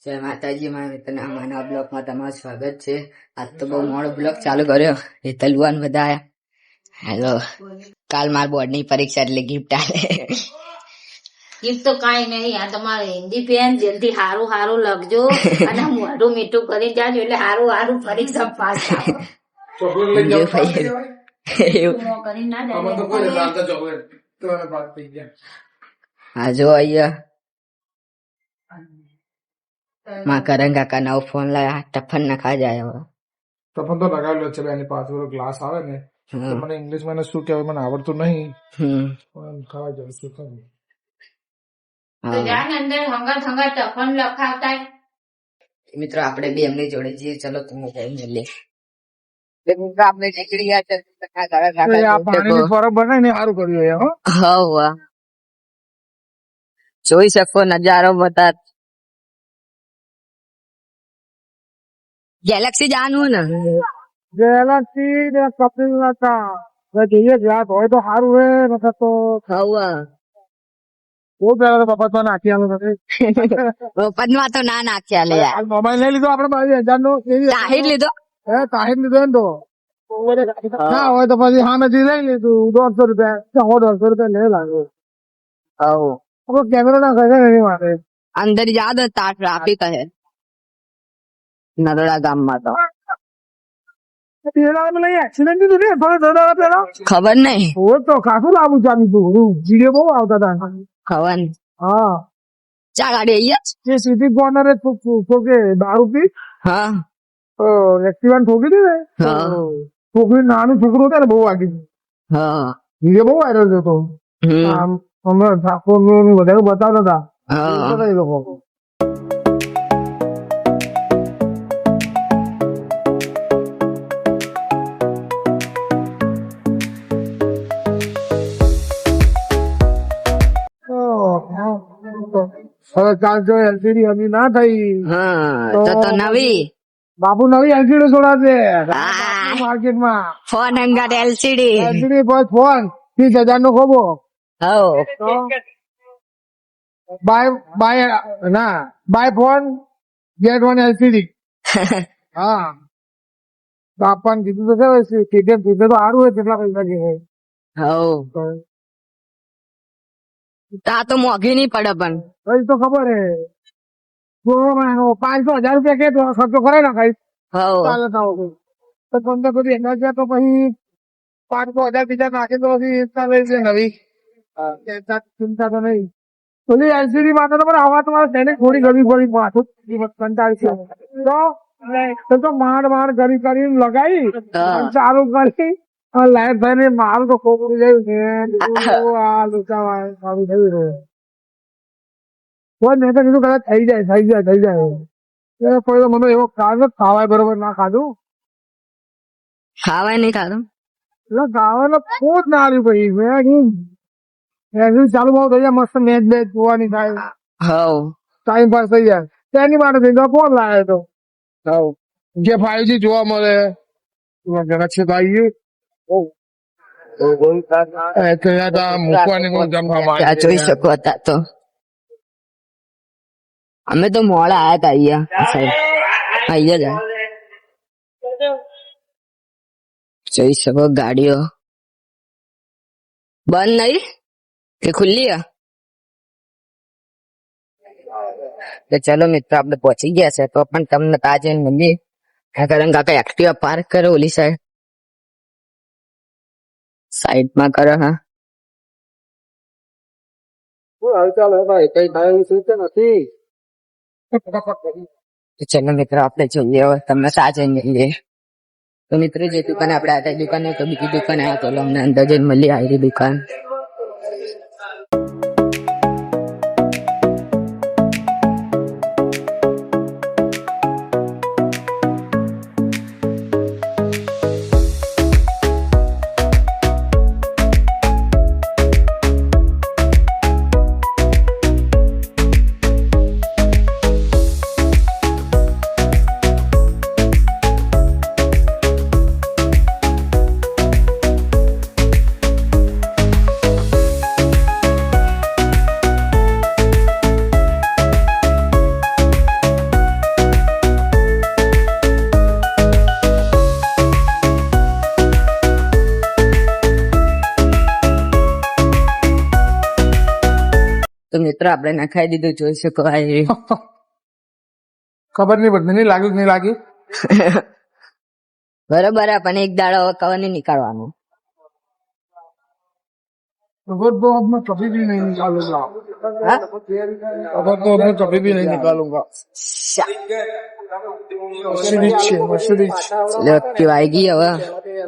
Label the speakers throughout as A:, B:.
A: જય માતાજી, મારા મિત્રના અમારા બ્લોગમાં તમારું સ્વાગત છે. આજ તો બહુ મોડો બ્લોગ ચાલુ કર્યો. હેતલવાન બધા આયા. હેલો, કાલ મારા બોર્ડની પરીક્ષા એટલે ગિફ્ટ આલે.
B: ગિફ્ટ તો કાંઈ નહીં, આ તમારે હિન્દી પેન જલ્દી હારું હારું લખજો અને મોઢું મીઠું કરી જાજો એટલે હારું હારું પરીક્ષા પાસ થાઓ.
A: જો ભાઈ એવું.
B: કરી ના જાય.
A: હા જો અહીંયા માં કરણ કાકા નવો ફોન લાયા. ટફન ના ખા જાય હવે.
C: તપન તો લગાવેલો છે એની પાસે પેલો ગ્લાસ આવે ને તો મને ઇંગ્લિશ માં શું કહેવાય મને આવડતું નહીં પણ ખાવા જવું શું કરું
B: તો જાન અંદર હંગાત હંગાત ટફન લખાવતા.
A: મિત્રો આપણે બે એમની જોડે જઈએ. ચલો તમે જઈ મળીએ. આપણે ટીકડી
C: આ પાણીની ફરક બનાવી ને સારું કર્યું
A: હા જોઈ શકો નજારો બતા. ગેલેક્સી જાનું ને
C: ગેલેક્સી ને કપિલ હતા જોઈએ જાત હોય તો સારું હે નકર તો બહુ પેલા તો મફતમાં નાખી આલો
A: પદમાં તો ના નાખ્યા લે યાર.
C: મોબાઈલ લઈ લીધો આપડે 22,000 નો
A: તાહિર લીધો
C: તાહિર લીધો ને તો ના હોય તો પછી સામેથી લઈ લીધું 150 રૂપિયા 150 લે લાગ્યો. કેમેરો ના ખર્ચા નથી મારે
A: અંદર યાદ હતા ટ્રાફિક હે નરોડા ગામમાં તો ખબર નઈ
C: તો ખાસું લાંબુ ચાલ્યું હતું જીડીઓ બહુ આવતા હતા
A: ખબર નઈ.
C: હા
A: ચા ગાડી અહીંયા
C: જે સીધી કોર્નરે ઠોકે દારૂ પી
A: હા
C: એક્ટિવા ઠોકી દે ને છોકરી નાનું છોકરું હતું ને બહુ વાગી
A: હા
C: જીડીઓ બહુ વાયરલ થતો આમ હમણાં ઠાકોર વધારે બતાવતા હતા એ લોકો. હવે ચાલ જો એલસીડી હજી ના થઈ
A: તો નવી
C: બાપુ નવી એલસીડી છોડાશે માર્કેટમાં
A: ફોન અંગાટ એલસીડી
C: એલસીડી પર ફોન 30,000 નો ખોબો buy phone get one LCD. હા બાપાને કીધું તો છે ટિકિટ કીધું તો સારું હોય કેટલા પૈસા કે
A: તા તો મોંઘી નહી પડે પણ
C: કઈ તો ખબર હે 500,000 રૂપિયા કે ખર્ચો કરે ને કઈ ચાલે તો તમને બધું એના છે તો પછી 500,000 બીજા નાખે તો પછી ચાલે છે નવી ચિંતા તો નહીં. પેલી એલસીડી માટે તો પણ હવા તમારે તેને થોડી ગરમી પડી માથું કંટાળી છે તો માંડ ગરી કરીને લગાવી ચાલુ કરી લાઈટ થઈને મારું તો ખોકડું જાય છે આ લુચાવા સારું થયું છે કોઈ મેં તો કીધું કદાચ થઈ જાય કોઈ તો મને એવો ખાવાય બરોબર ના ખાધું
A: ખાવાય નહીં ખાધું
C: એટલે ખાવાનો ખોટ ના આવ્યું પછી મેં ચાલુ બહુ થઈ જાય મસ્ત મેચ જોવાની થાય ટાઈમ પાસ થઈ જાય તેની માટે થઈ ફોન લાવ્યો તો જે 5G જોવા મળે ગેલેક્સી તો આવી ગયું
A: જોઈ શકો હતા તો અમે તો મોડા આયા હતા અહીંયા જોઈ શકો ગાડીઓ બંધ નહી કે ખુલ્લી તો ચલો મિત્રો આપણે પહોંચી ગયા છે તો પણ તમને તાજે મળીએ. કારણ કાકા એક્ટિવા પાર્ક કરે ઓલી સાઈડમાં કરો. હા
C: ચાલો ભાઈ કઈ થાય એવું શું નથી.
A: ચલો મિત્રો આપણે જોઈએ હવે તમને સાચે મળીએ. તો મિત્રો જે દુકાને આપણે આ દુકાને તો બીજી દુકાને આ તો અમને અંદર જઈને મળીએ આવી દુકાન. મિત્રો આપણે નખાઈ દીધું, જોઈ શકો. આ રહ્યું.
C: ખબર નહીં પડતી, નહીં લાગ્યું કે નહીં લાગ્યું.
A: બરોબર હે, પણ એક દાડો હવે કવર નહીં નીકાળવાનું.
C: अगर तो अब मैं कभी भी नहीं निकालूंगा,
A: હા?
C: अगर तो मैं कभी भी नहीं निकालूंगा. मशीनी છે, મશીની છે.
A: એટલે એક્ટિવ આવી ગઈ હવે.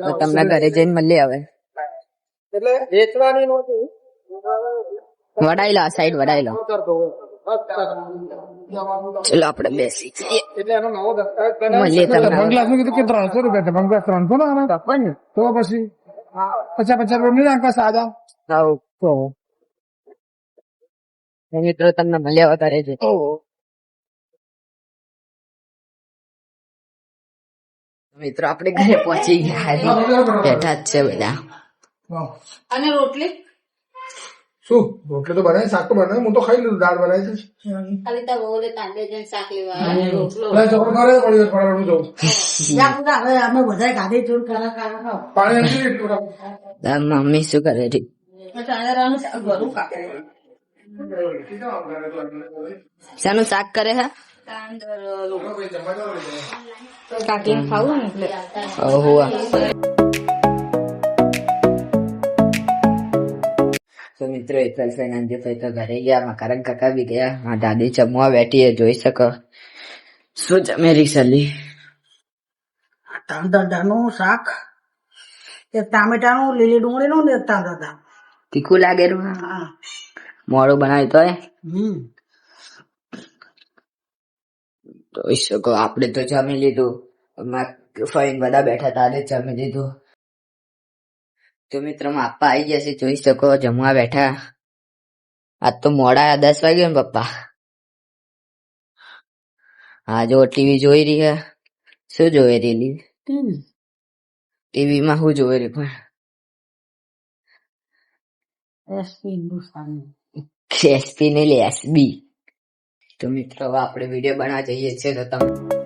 A: તો તમને ઘરે જઈને મળીએ હવે.
C: એટલે વેચવાની નહોતી.
A: વડાઈ લો, આ સાઈડ વડાઈ લો. ચલો આપણે બેસી જઈએ.
C: એટલે એનો નવો દસ્તાવેજ
A: મળીએ તમને હવે.
C: બંગલા શું કીધું કે 300 રૂપિયા છે. બંગલા 300 ના આના તો પછી 50 રૂપિયા નહીં નાખવા સાદા.
A: આવું. તો મિત્રો તમને મળ્યા હોય ઘરે જઈને. મિત્રો આપણે ઘરે પહોંચી ગયા. બેઠા જ છે બધા.
B: અને રોટલી
C: શું રોટલી તો બનાવી, શાક તો બનાવી, હું તો ખાઈ લીધું, દાળ બનાવી છે.
B: ખાલી તાર વહુને તાંડે જઈને શાક લેવા આવ્યા. અને રોટલો
C: ચોકડ કરે પડ્યું પડવાનું જવું. પાણી નથી એટલું.
A: તાર મમ્મી શું કરે છે? શાનું શાક કરે છે?
B: કાકીને ખાવું ને એટલે
A: ઓહો. તો મિત્રો હેતલભાઈ નાનજીભાઈ તો ઘરે ગયા, મકારંગ કાકા બી ગયા. હા, દાદી જમવા બેઠી છે, જોઈ શકો. શું જમે રીસલી?
D: તાંદરનું શાક, એક ટામેટાનું, લીલી ડુંગળીનું ને એક તાંદરદા.
A: તીખું લાગે રું?
D: હા.
A: મોડું બનાવ્યું તો
D: હમ.
A: જોઈ શકો. આપણે તો જમી લીધું. ફઈને બધા બેઠા તારે જમી લીધું. તો મિત્રો આપા આવી ગયા છે, જોઈ શકો. જમવા બેઠા. આજ તો મોડા 10 વાગ્યા ને પપ્પા. હા, જો ટીવી જોઈ રહી છે. શું જોઈ રહી? ટીવી માં શું જોઈ રહી? પણ એસપી ને લે, એસબી. તો મિત્રો હવે આપણે વિડીયો બનાવવા જઈએ છીએ. તો તમે